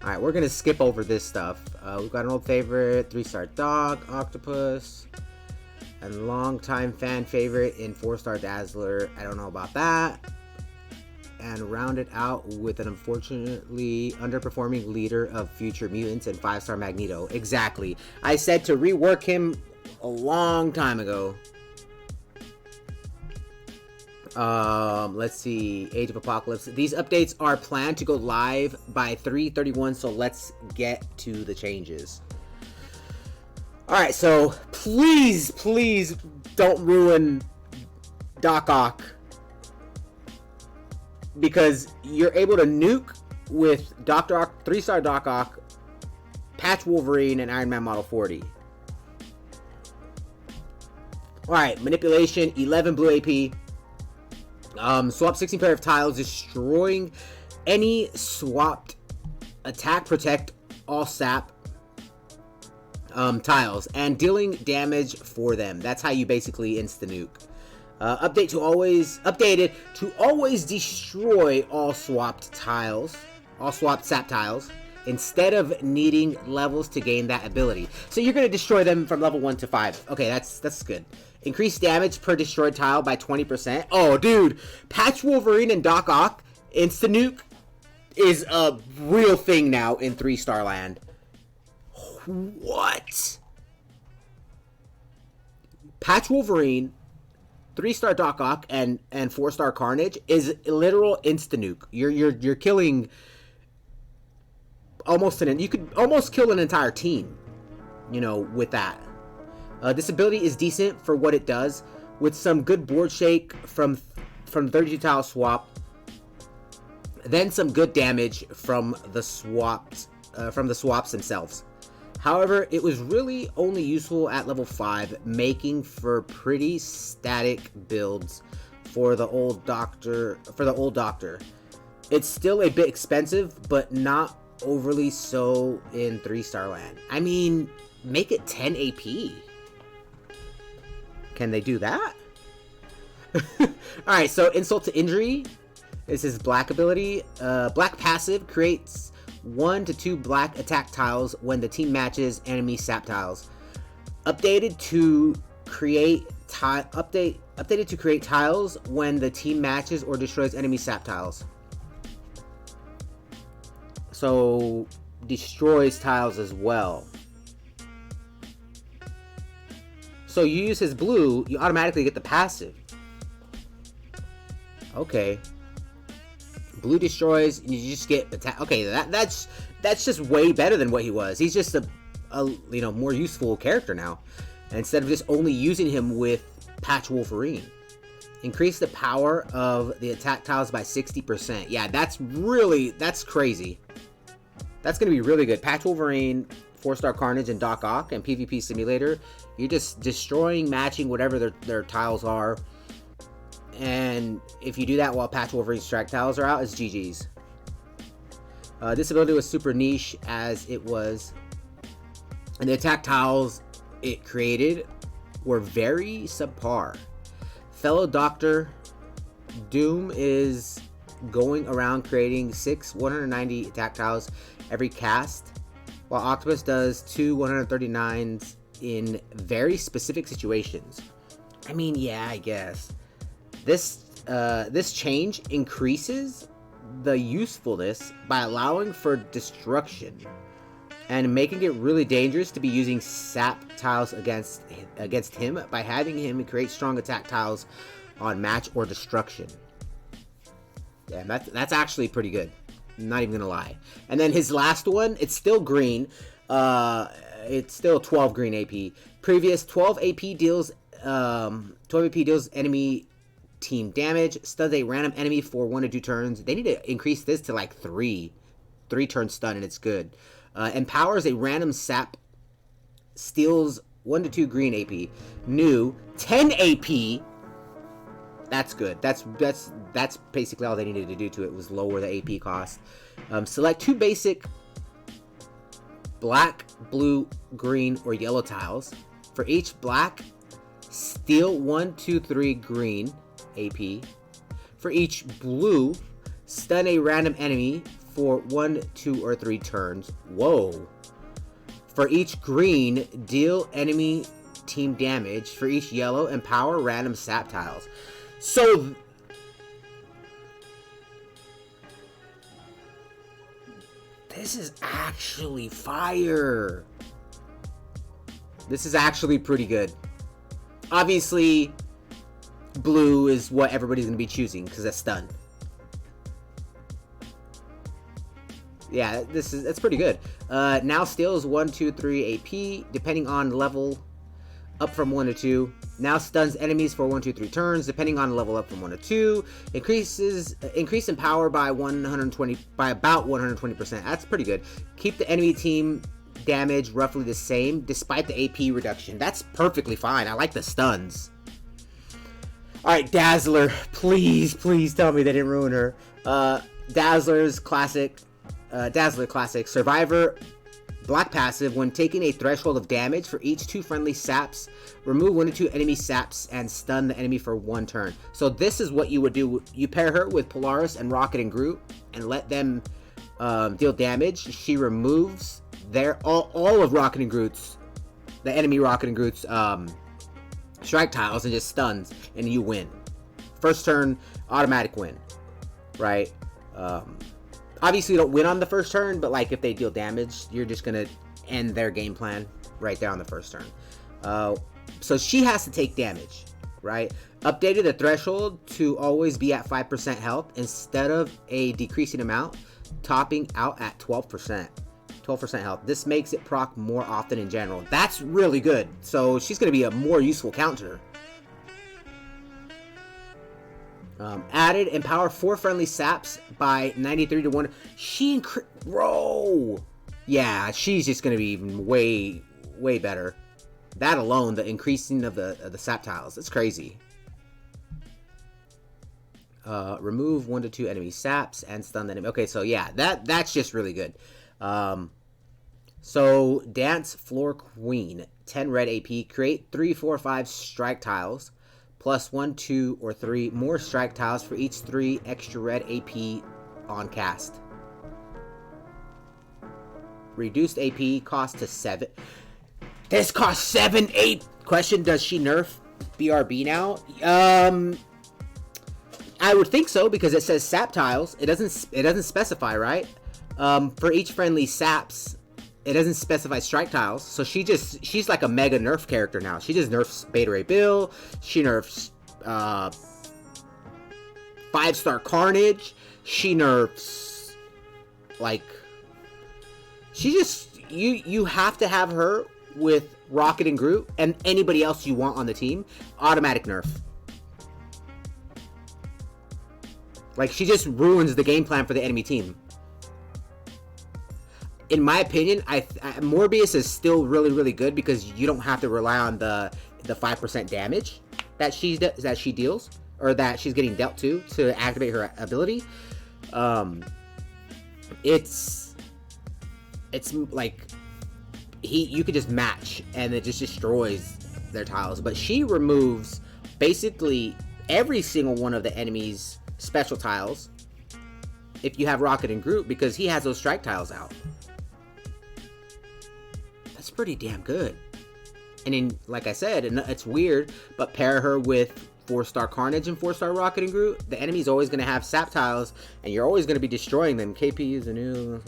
Alright, we're gonna skip over this stuff. We've got an old favorite, 3-star dog, octopus, and longtime fan favorite in 4-star Dazzler. I don't know about that. And round it out with an unfortunately underperforming leader of future mutants and 5-star Magneto. Exactly. I said to rework him a long time ago. Let's see. Age of Apocalypse. These updates are planned to go live by 3/31, so let's get to the changes. Alright, so please don't ruin Doc Ock, because you're able to nuke with Dr. Ock, 3-star Doc Ock, Patch Wolverine, and Iron Man Model 40. Alright, manipulation, 11 blue AP. Swap 16 pair of tiles, destroying any swapped attack, protect, all sap tiles, and dealing damage for them. That's how you basically insta-nuke. Updated to always destroy all swapped tiles, all swapped sap tiles, instead of needing levels to gain that ability. So you're going to destroy them from level 1 to 5. Okay, that's good. Increase damage per destroyed tile by 20%. Oh, dude, Patch Wolverine and Doc Ock insta-nuke is a real thing now in 3-star land. What? Patch Wolverine, 3-star Doc Ock, and 4-star Carnage is literal insta-nuke. You're killing you could almost kill an entire team, you know, with that. This ability is decent for what it does, with some good board shake from 32 tile swap, then some good damage from the swaps themselves. However, it was really only useful at level 5, making for pretty static builds for the old Doctor. It's still a bit expensive, but not overly so in 3-star land. I mean, make it 10 AP. Can they do that? Alright, so insult to injury. This is black ability. Black passive creates 1 to 2 black attack tiles when the team matches enemy sap tiles. Updated to create tiles when the team matches or destroys enemy sap tiles. So destroys tiles as well. So you use his blue, you automatically get the passive. Okay. Blue destroys, you just get attack. Okay, that's just way better than what he was. He's just a you know, more useful character now. And instead of just only using him with Patch Wolverine. Increase the power of the attack tiles by 60%. Yeah, that's crazy. That's going to be really good. Patch Wolverine, 4-star Carnage, and Doc Ock, and PvP Simulator. You're just destroying, matching whatever their tiles are. And if you do that while Patch Wolverine's strike tiles are out, it's GG's. This ability was super niche as it was. And the attack tiles it created were very subpar. Fellow Doctor Doom is going around creating 6 190 attack tiles every cast, while Octopus does 2 139s in very specific situations. I mean, yeah, I guess. This change increases the usefulness by allowing for destruction and making it really dangerous to be using sap tiles against him by having him create strong attack tiles on match or destruction. Yeah, that's actually pretty good. Not even gonna lie. And then his last one, it's still green. It's still 12 green AP. Previous 12 AP deals enemy team damage. Stuns a random enemy for 1 to 2 turns. They need to increase this to like 3 turn stun, and it's good. Empowers a random sap. Steals 1 to 2 green AP. New 10 AP. That's good. That's basically all they needed to do to it, was lower the AP cost. Select 2 basic black, blue, green, or yellow tiles. For each black, steal 1, 2, 3 green AP. For each blue, stun a random enemy for 1, 2, or 3 turns. Whoa. For each green, deal enemy team damage. For each yellow, empower random sap tiles. So this is actually fire. This is actually pretty good. Obviously, blue is what everybody's going to be choosing because that's stun. Yeah, that's pretty good. Now steals 1, 2, 3 AP, depending on level, up from 1 to 2. Now stuns enemies for 1, 2, 3 turns, depending on level up from 1 to 2. Increase in power by about 120%. That's pretty good. Keep the enemy team damage roughly the same, despite the AP reduction. That's perfectly fine. I like the stuns. All right, Dazzler, please tell me they didn't ruin her. Dazzler's classic. Dazzler Classic. Survivor Black passive. When taking a threshold of damage for each 2 friendly saps, remove 1 to 2 enemy saps and stun the enemy for 1 turn. So this is what you would do. You pair her with Polaris and Rocket and Groot and let them deal damage. She removes all of Rocket and Groot's, the enemy Rocket and Groot's strike tiles, and just stuns, and you win. First turn, automatic win, right? Obviously, you don't win on the first turn, but like if they deal damage, you're just gonna end their game plan right there on the first turn. So she has to take damage, right? Updated the threshold to always be at 5% health instead of a decreasing amount, topping out at 12%. 12% health. This makes it proc more often in general. That's really good. So she's gonna be a more useful counter. Added empower 4 friendly saps by 93 to 1. Bro, yeah, she's just gonna be even way better. That alone, the increasing of the sap tiles, that's crazy. Remove 1 to 2 enemy saps and stun the enemy. Okay, so yeah, that's just really good. So Dance Floor Queen, 10 red AP. Create 3, 4, 5 strike tiles. Plus 1, 2, or 3 more strike tiles for each 3 extra red AP on cast. Reduced AP cost to 7. This costs 7, 8. Question: does she nerf BRB now? I would think so because it says sap tiles. It doesn't specify, right? For each friendly saps, it doesn't specify strike tiles, so she's like a mega nerf character now. She just nerfs Beta Ray Bill. She nerfs 5-star Carnage. She nerfs like you have to have her with Rocket and Groot and anybody else you want on the team. Automatic nerf. Like she just ruins the game plan for the enemy team. In my opinion, Morbius is still really good because you don't have to rely on the 5% damage that she deals, or that she's getting dealt to activate her ability. It's like you could just match and it just destroys their tiles. But she removes basically every single one of the enemy's special tiles if you have Rocket and Groot, because he has those strike tiles out. That's pretty damn good. And then, like I said, and it's weird, but pair her with 4-star Carnage and 4-star Rocket and Groot, the enemy's always going to have sap tiles, and you're always going to be destroying them. KP is a new...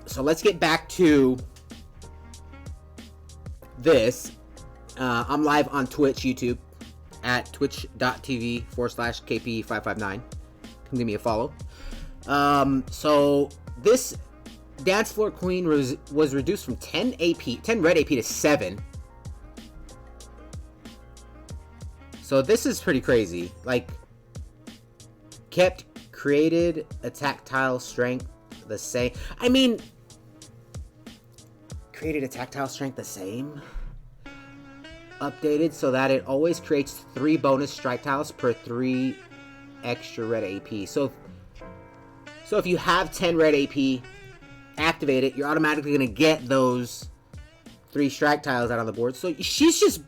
So let's get back to this. I'm live on Twitch, YouTube, at twitch.tv/KP559. Come give me a follow. So this Dance Floor Queen was reduced from 10 red AP to 7. So this is pretty crazy. Like, kept created attack tile strength the same. I mean, created attack tile strength the same. Updated so that it always creates 3 bonus strike tiles per 3 extra red AP. So if you have 10 red AP, activate it, you're automatically going to get those 3 strike tiles out on the board. So she's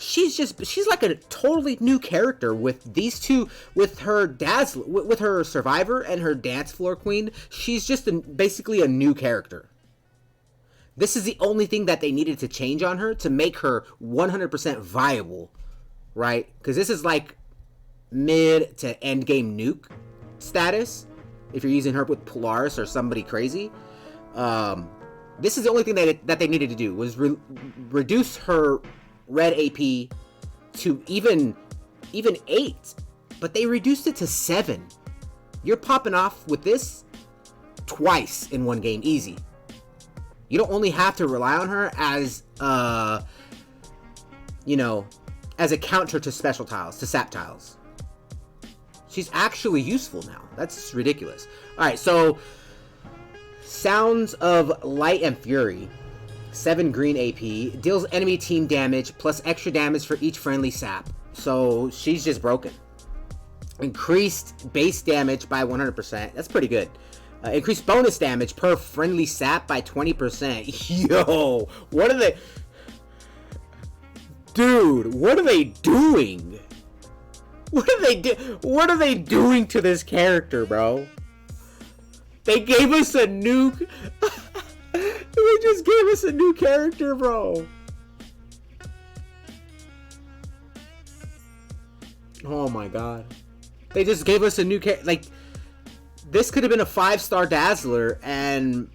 she's like a totally new character with these two, with her Dazzler, with her Survivor and her Dance Floor Queen. She's just basically a new character. This is the only thing that they needed to change on her to make her 100% viable, right? Because this is like mid to end game nuke status if you're using her with Polaris or somebody crazy. This is the only thing that they needed to do was reduce her red AP to even 8, but they reduced it to 7. You're popping off with this twice in one game, easy. You don't only have to rely on her as you know, as a counter to special tiles, to sap tiles. She's actually useful now. That's ridiculous. All right, so Sounds of Light and Fury. 7 green AP, deals enemy team damage plus extra damage for each friendly sap. So she's just broken. Increased base damage by 100%. That's pretty good. Increased bonus damage per friendly sap by 20%. Yo, what are they? Dude, what are they doing? What are they doing to this character, bro? They gave us a new... They just gave us a new character, bro. Oh my god. They just gave us a new character. Like, this could have been a 5-star Dazzler, and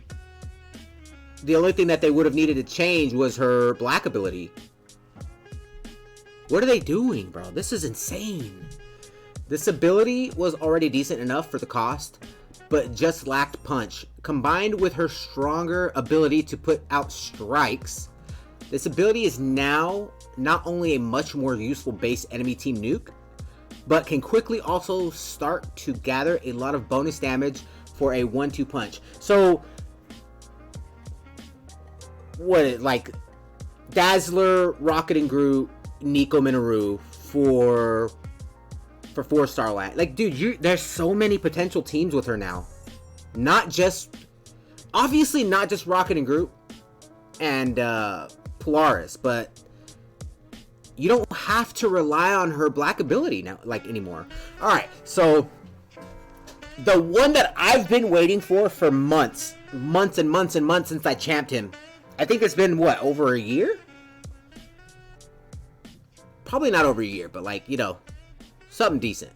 the only thing that they would have needed to change was her black ability. What are they doing, bro? This is insane. This ability was already decent enough for the cost, but just lacked punch. Combined with her stronger ability to put out strikes, this ability is now not only a much more useful base enemy team nuke, but can quickly also start to gather a lot of bonus damage for a 1-2 punch. So, what, like, Dazzler, Rocket and Groot, Nico Minoru for 4-star land. Like, dude, there's so many potential teams with her now. Not just, obviously not just Rocket and Groot and Polaris, but you don't have to rely on her black ability now, like, anymore. All right, so the one that I've been waiting for months and months and months since I champed him. I think it's been, what, over a year? Probably not over a year, but, like, you know, something decent.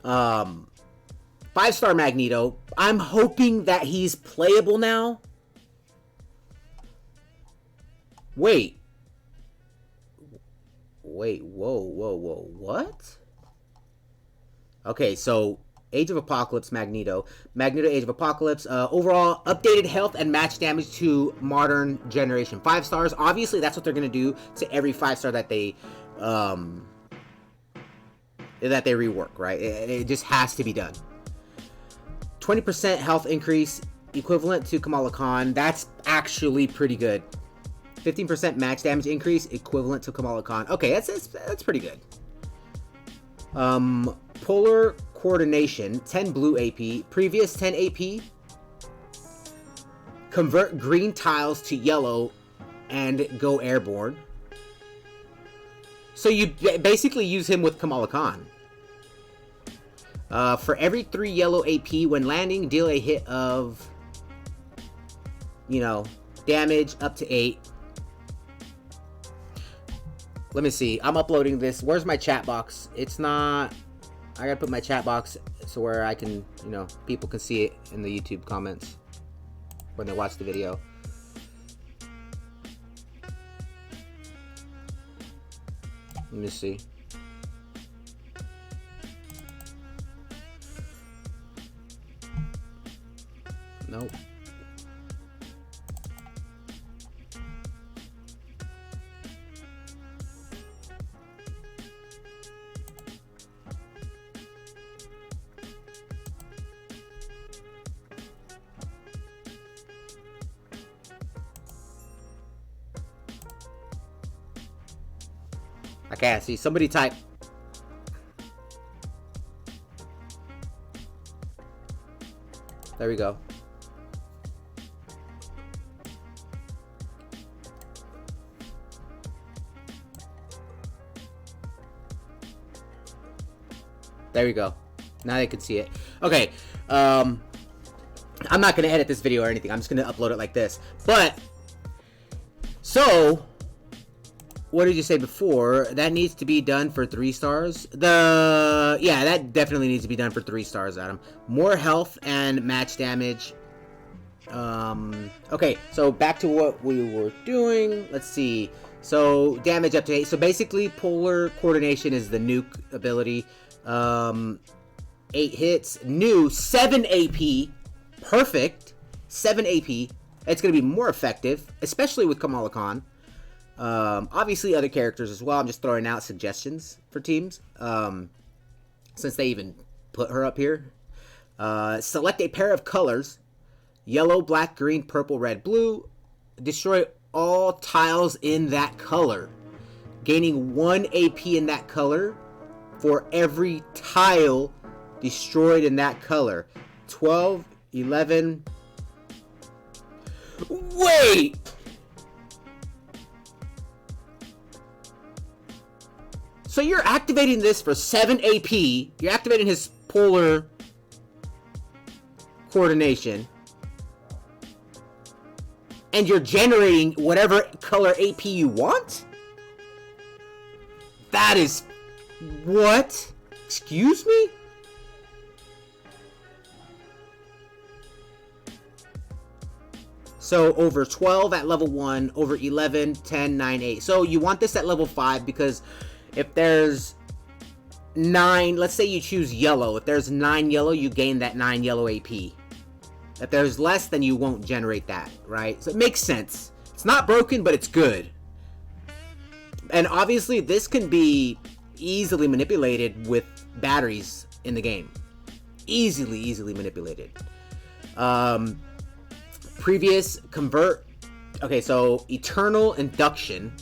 5-star Magneto. I'm hoping that he's playable now. Wait, whoa, what? Okay, so Age of Apocalypse Magneto. Magneto Age of Apocalypse. Overall, updated health and match damage to modern generation 5 stars. Obviously, that's what they're going to do to every 5-star that they rework, right? It just has to be done. 20% health increase, equivalent to Kamala Khan. That's actually pretty good. 15% max damage increase, equivalent to Kamala Khan. Okay, that's pretty good. Polar Coordination, 10 blue AP. Previous 10 AP. Convert green tiles to yellow and go airborne. So you basically use him with Kamala Khan. For every 3 yellow AP when landing, deal a hit of, you know, damage up to 8. Let me see. I'm uploading this. Where's my chat box? It's not... I gotta put my chat box so where I can, you know, people can see it in the YouTube comments when they watch the video. Let me see. Nope. I can't see. Somebody type. There we go. There we go. Now they can see it. Okay. I'm not going to edit this video or anything. I'm just going to upload it like this. But, so, what did you say before? That needs to be done for 3 stars? Yeah, that definitely needs to be done for 3 stars, Adam. More health and match damage. Okay, so back to what we were doing. Let's see. So, damage up to 8. So, basically, polar coordination is the nuke ability. 8 hits. New, 7 AP. Perfect. 7 AP. It's going to be more effective, especially with Kamala Khan. Obviously, other characters as well. I'm just throwing out suggestions for teams. Since they even put her up here. Select a pair of colors. Yellow, black, green, purple, red, blue. Destroy all tiles in that color. Gaining 1 AP in that color for every tile destroyed in that color. 12, 11... Wait! So you're activating this for 7 AP. You're activating his polar coordination. And you're generating whatever color AP you want? That is... What? Excuse me? So over 12 at level 1, over 11, 10, 9, 8. So you want this at level 5 because if there's 9, let's say you choose yellow. If there's 9 yellow, you gain that 9 yellow AP. If there's less, then you won't generate that, right? So it makes sense. It's not broken, but it's good. And obviously, this can be easily manipulated with batteries in the game. Easily manipulated. Previous convert. Okay, so eternal induction.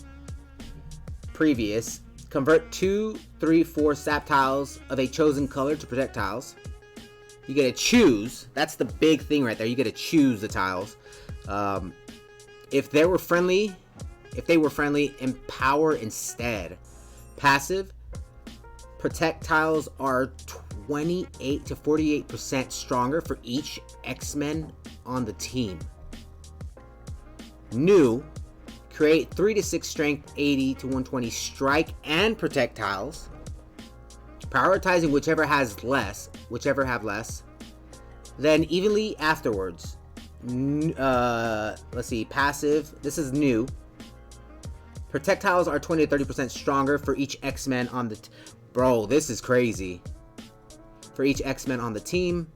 Previous convert 2, 3, 4 sap tiles of a chosen color to protect tiles. You get to choose. That's the big thing right there. You get to choose the tiles. If they were friendly, empower instead. Passive. Protect tiles are 28 to 48% stronger for each X-Men on the team. New. Create 3 to 6 strength, 80 to 120 strike and protect tiles. Prioritizing whichever have less. Then evenly afterwards. Let's see. Passive. This is new. Projectiles are 20 to 30% stronger for each X-Men on the... Bro, this is crazy. For each X-Men on the team.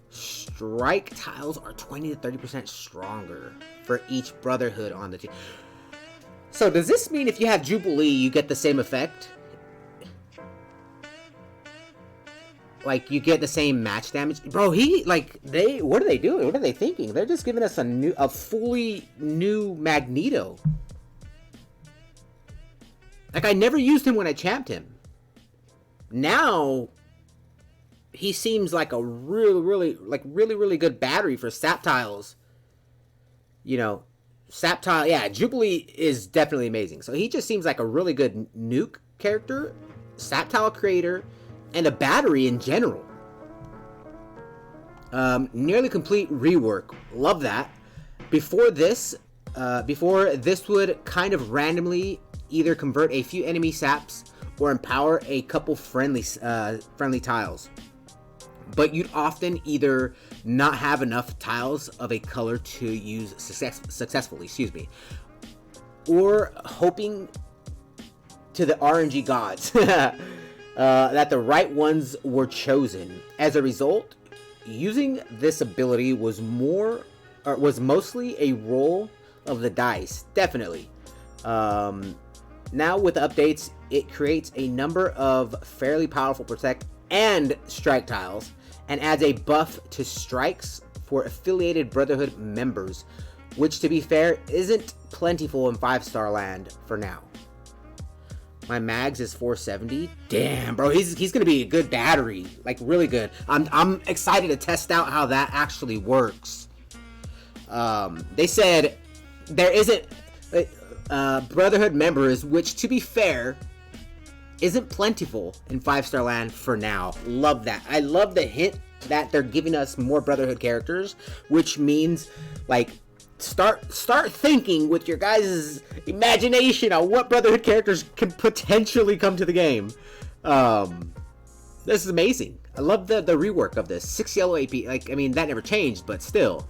Strike tiles are 20 to 30% stronger for each Brotherhood on the team. So does this mean if you have Jubilee, you get the same effect? Like, you get the same match damage? Bro, what are they doing? What are they thinking? They're just giving us a fully new Magneto. Like, I never used him when I champed him. Now, he seems like a really good battery for sap tiles. You know, sap tile, yeah, Jubilee is definitely amazing. So he just seems like a really good nuke character, sap tile creator, and a battery in general. Nearly complete rework. Love that. Before this would kind of randomly either convert a few enemy saps or empower a couple friendly tiles. But you'd often either not have enough tiles of a color to use successfully, or hoping to the RNG gods that the right ones were chosen. As a result, using this ability was mostly a roll of the dice, definitely. Now with the updates, it creates a number of fairly powerful protect and strike tiles, and adds a buff to strikes for affiliated Brotherhood members, which, to be fair, isn't plentiful in 5-star land for now. My mags is 470. Damn, bro, he's gonna be a good battery, like really good. I'm excited to test out how that actually works. They said there isn't Brotherhood members, which, to be fair, isn't plentiful in 5-star land for now. Love that. I love the hint that they're giving us more Brotherhood characters, which means, like, start thinking with your guys' imagination on what Brotherhood characters can potentially come to the game. This is amazing. I love the rework of this. 6 yellow AP. Like, I mean, that never changed, but still.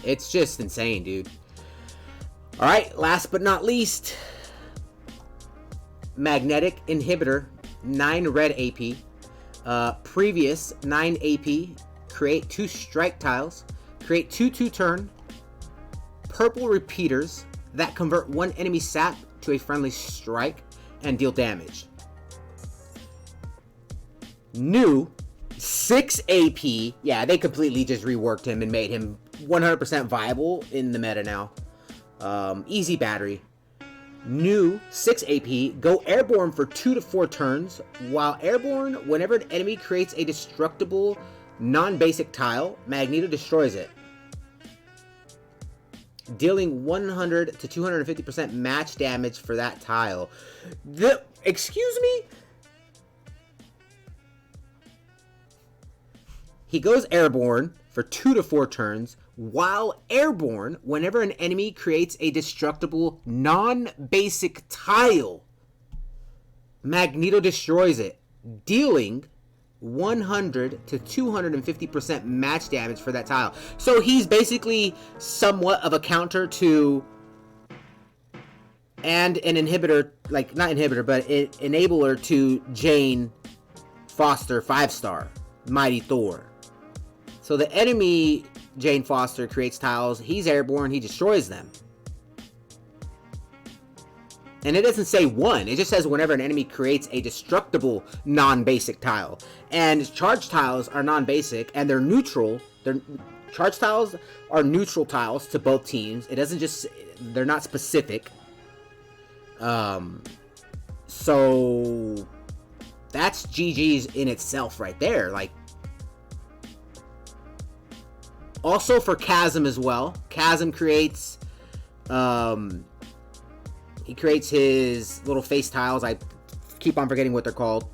It's just insane, dude. Alright, last but not least, Magnetic Inhibitor, 9 red AP. Previous 9 AP, create 2 strike tiles, create 2/2 turn, purple repeaters that convert 1 enemy sap to a friendly strike and deal damage. New 6 AP, yeah, they completely just reworked him and made him 100% viable in the meta now. Easy battery. New 6 AP, go airborne for 2 to 4 turns. While airborne, whenever an enemy creates a destructible non-basic tile, Magneto destroys it, dealing 100 to 250% match damage for that tile. Excuse me? He goes airborne for 2 to 4 turns. While airborne, whenever an enemy creates a destructible non-basic tile, Magneto destroys it, dealing 100 to 250% match damage for that tile. So he's basically somewhat of a counter to, and an inhibitor, like, not inhibitor, but an enabler to Jane Foster 5-star, Mighty Thor. So the enemy Jane Foster creates tiles, he's airborne, he destroys them. And it doesn't say 1, it just says whenever an enemy creates a destructible non-basic tile. And charge tiles are non-basic, and they're neutral. Charge tiles are neutral tiles to both teams. It doesn't just, they're not specific. So that's GG's in itself right there. Like, also for Chasm as well. Chasm creates, he creates his little face tiles. I keep on forgetting what they're called.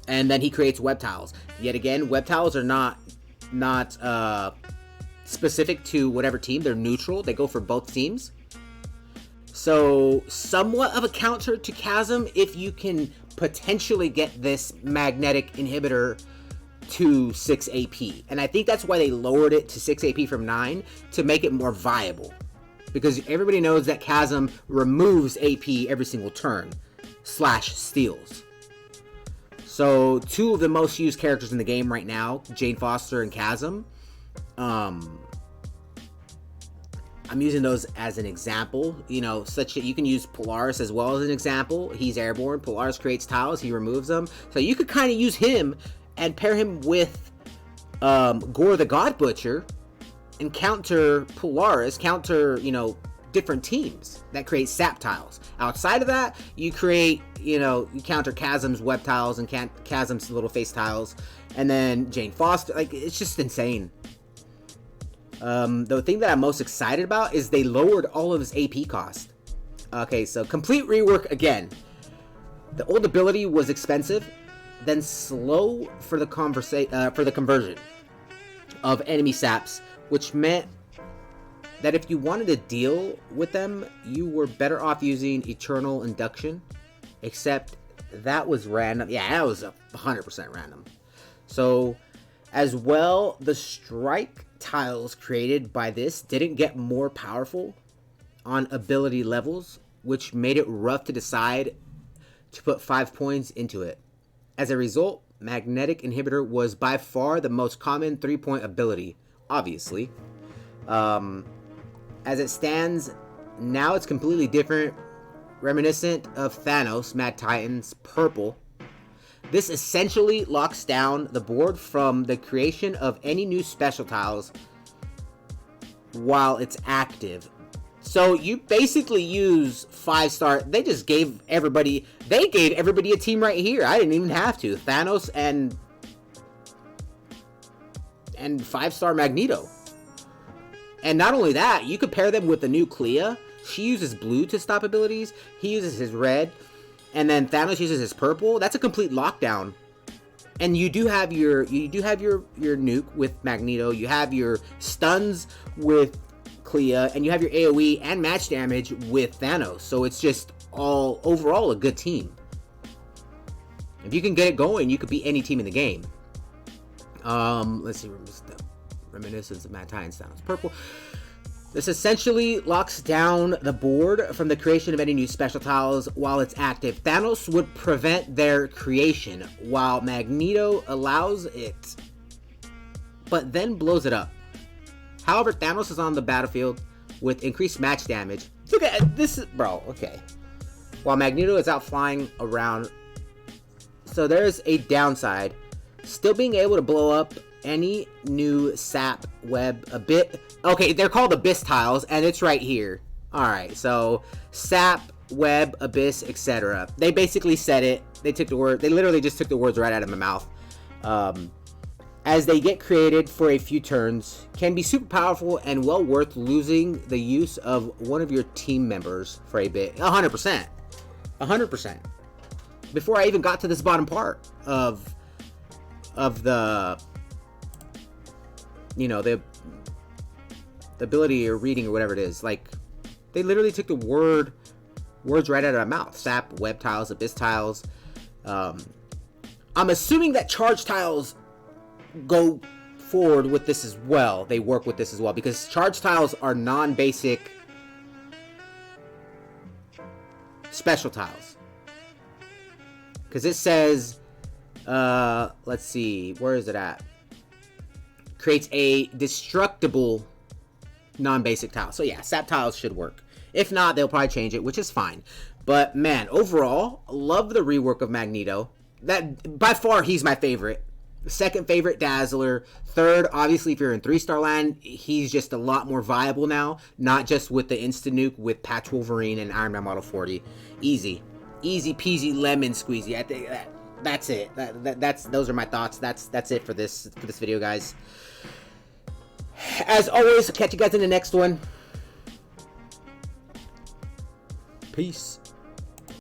And then he creates web tiles. Yet again, web tiles are not specific to whatever team. They're neutral. They go for both teams. So somewhat of a counter to Chasm if you can potentially get this Magnetic Inhibitor to 6 AP. And I think that's why they lowered it to 6 AP from 9, to make it more viable. Because everybody knows that Chasm removes AP every single turn, / steals. So 2 of the most used characters in the game right now, Jane Foster and Chasm. I'm using those as an example, you know, such that you can use Polaris as well as an example. He's airborne, Polaris creates tiles, he removes them. So you could kind of use him and pair him with Gore the God Butcher and counter Polaris, counter, you know, different teams that create sap tiles. Outside of that, you create, you know, you counter Chasm's web tiles and Chasm's little face tiles, and then Jane Foster. Like, it's just insane. The thing that I'm most excited about is they lowered all of his AP cost. Okay, so complete rework again. The old ability was expensive, then slow for the conversion of enemy saps, which meant that if you wanted to deal with them, you were better off using Eternal Induction, except that was random. Yeah, that was 100% random. So, as well, the strike tiles created by this didn't get more powerful on ability levels, which made it rough to decide to put 5 points into it. As a result, Magnetic Inhibitor was by far the most common 3-point ability, obviously. As it stands now, it's completely different, reminiscent of Thanos, Mad Titan's purple. This essentially locks down the board from the creation of any new special tiles while it's active. So you basically use 5-star. They gave everybody a team right here. I didn't even have to. Thanos and 5-star Magneto. And not only that, you could pair them with the new Clea. She uses blue to stop abilities. He uses his red. and then Thanos uses his purple, that's a complete lockdown. And you do have your nuke with Magneto, you have your stuns with Clea, and you have your AoE and match damage with Thanos. So it's just all overall a good team. If you can get it going, you could beat any team in the game. Let's see, reminiscence of Mad Titans, Thanos purple. This essentially locks down the board from the creation of any new special tiles while it's active. Thanos would prevent their creation, while Magneto allows it, but then blows it up. However, Thanos is on the battlefield with increased match damage. Look at this, bro. Okay. While Magneto is out flying around. So there's a downside. Still being able to blow up any new sap web a bit. Okay, they're called abyss tiles, and it's right here. Alright, so sap, web, abyss, etc. They basically said it. They took the word. They literally just took the words right out of my mouth. As they get created for a few turns, can be super powerful and well worth losing the use of one of your team members for a bit. 100%. 100%. Before I even got to this bottom part of the, you know, the ability or reading or whatever it is. Like, they literally took the words right out of my mouth. Sap, web tiles, abyss tiles. I'm assuming that charge tiles go forward with this as well. They work with this as well, because charge tiles are non-basic special tiles. Because it says, let's see, where is it at? Creates a destructible non-basic tile. So yeah, sap tiles should work. If not, they'll probably change it, which is fine. But man, overall, love the rework of Magneto. That, by far, he's my favorite. Second favorite, Dazzler. Third, obviously, if you're in 3-star land, he's just a lot more viable now. Not just with the instant nuke with Patch Wolverine and Iron Man Model 40. Easy peasy lemon squeezy. I think that's it. Those are my thoughts. That's it for this video, guys. As always, catch you guys in the next one. Peace.